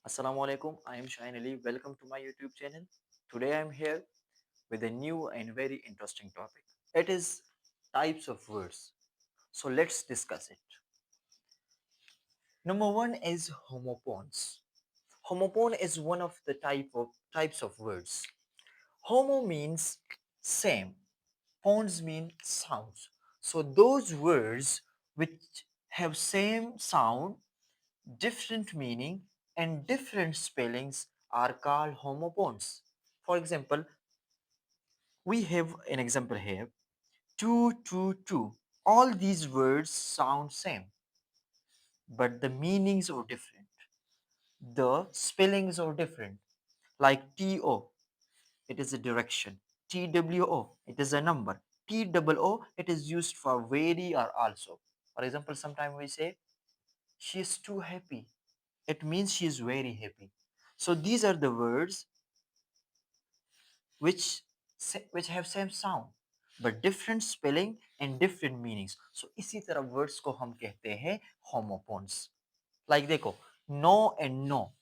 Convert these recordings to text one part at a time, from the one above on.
Assalamu alaikum. I am Shahin Ali. Welcome to my YouTube channel. Today I am here with a new and very interesting topic. It is types of words. So let's discuss it. Number one is homophones. Homophone is one of the types of words. Homo means same. Phones mean sounds. So those words which have same sound, different meaning, and different spellings are called homophones. For example, we have an example here. Two, two, two. All these words sound same, but the meanings are different. The spellings are different. Like TO, it is a direction. TWO, it is a number. TOO, it is used for very or also. For example, sometimes we say, she is too happy. It means she is very happy. So these are the words which which have same sound but different spelling and different meanings. So इसी तरह words को हम कहते हैं homophones. Like देखो, no and no,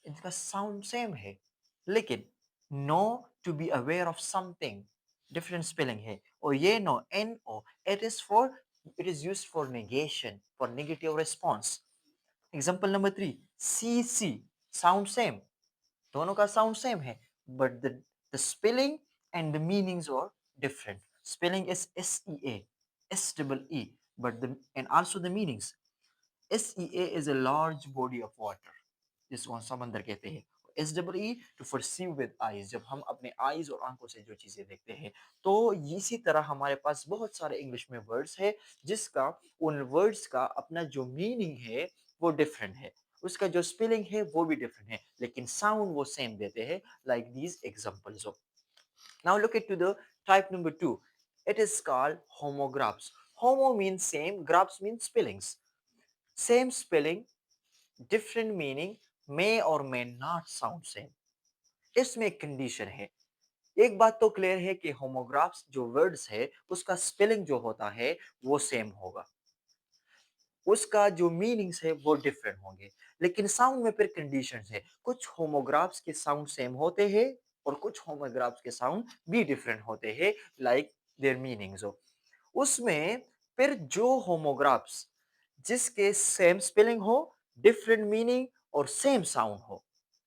इनका sound same है, लेकिन no to be aware of something, different spelling है. और ये no, no, it is used for negation, for negative response. Example number 3, CC, sound same, दोनों का साउंड सेम है but the spelling and the meanings are different. Spelling is SEA, but the and also the meanings. SEA is a large body of water, जिसको हम समंदर कहते हैं. SEE to perceive with eyes, जब हम अपने eyes और आंखों से जो चीजें देखते हैं. तो इसी तरह हमारे पास बहुत सारे इंग्लिश में वर्ड्स है जिसका उन वर्ड्स का अपना जो मीनिंग है वो डिफरेंट है, उसका जो स्पेलिंग है वो भी डिफरेंट है, लेकिन साउंड वो सेम देते हैं. Like these examples of. Now look at to the type number 2. It is called homographs. Homo means same, graphs means spellings. Same spelling, different meaning, may और मे नॉट साउंड सेम. इसमें एक condition है. एक बात तो clear है कि homographs जो वर्ड्स है उसका स्पेलिंग जो होता है वो सेम होगा, उसका जो मीनिंग्स है वो डिफरेंट होंगे, लेकिन साउंड में फिर कंडीशंस है. कुछ होमोग्राफ्स के साउंड सेम होते हैं और कुछ होमोग्राफ्स के साउंड भी डिफरेंट होते हैं, लाइक देयर मीनिंग्स हो. उसमें फिर जो होमोग्राफ्स जिसके सेम स्पेलिंग हो, डिफरेंट मीनिंग और सेम साउंड हो,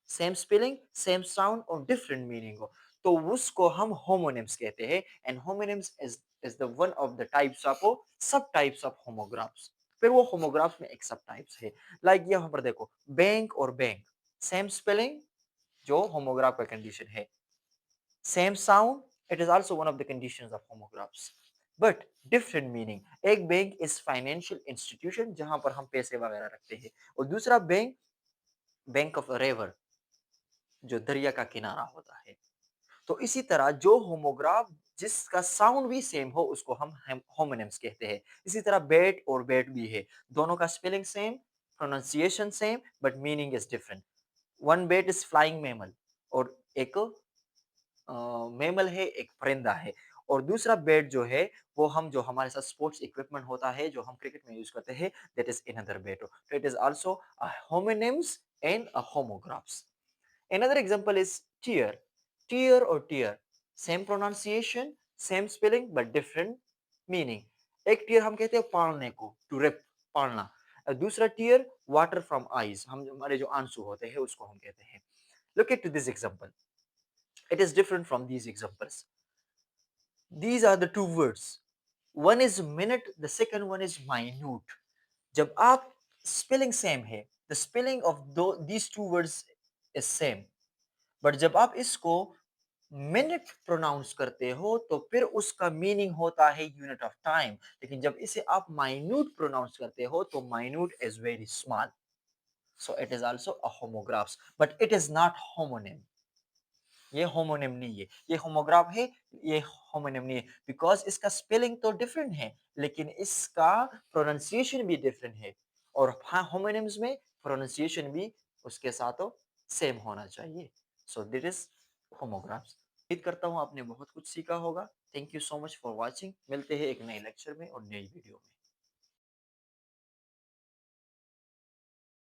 सेम स्पेलिंग, सेम साउंड और डिफरेंट मीनिंग हो, तो उसको हम होमोनिम्स कहते हैं. And homonyms is the one of the types of सब टाइप्स ऑफ होमोग्राफ्स. फिर वो होमोग्राफ्स में एक सब टाइप्स है. लाइक यहाँ पर देखो, बैंक और बैंक, सेम स्पेलिंग जो होमोग्राफ का कंडीशन है, same sound, it is also one of the conditions of homographs, but different meaning. एक बैंक इज फाइनेंशियल इंस्टीट्यूशन जहां पर हम पैसे वगैरह रखते हैं, और दूसरा बैंक, बैंक ऑफ रिवर, जो दरिया का किनारा होता है. तो इसी तरह जो होमोग्राफ जिसका साउंड भी सेम हो उसको हम होमोनिम्स कहते हैं. इसी तरह बेट और बेट भी है, दोनों का spelling same, pronunciation same, but meaning is different. One bat is flying mammal, और एक मेमल है, एक परिंदा है. और दूसरा बेट जो है वो हम जो हमारे साथ स्पोर्ट्स इक्विपमेंट होता है जो हम क्रिकेट में यूज करते हैं, दैट इज अनदर बेट. तो it is also a homonyms and a homographs. Another example is tear. Tear or tear. Same pronunciation, same spelling, but different meaning. एक tear हम कहते हैं पालने को, to rip, पालना. दूसरा tear, water from eyes. हम हमारे जो आंसू होते हैं उसको हम कहते हैं. Look at this example. It is different from these examples. These are the two words. One is minute, the second one is minute. जब आप spelling same है, the spelling of these two words is same. But जब आप इसको minute pronounce करते हो तो फिर उसका मीनिंग होता है यूनिट ऑफ टाइम, लेकिन जब इसे आप माइन्यूट प्रोनाउंस करते हो तो minute is very small. So it is also a homographs, but it is not homonym. ये होमोनिम नहीं है, ये होमोग्राफ है, ये होमोनिम नहीं है, बिकॉज इसका स्पेलिंग तो डिफरेंट है लेकिन इसका प्रोनाउंसिएशन भी डिफरेंट है. और हाँ, होमोनिम्स में प्रोनाउंसिएशन भी उसके साथ सेम होना चाहिए. So this is homographs. उम्मीद करता हूँ आपने बहुत कुछ सीखा होगा. Thank you so much for watching. मिलते हैं एक नए लेक्चर में और नई वीडियो में.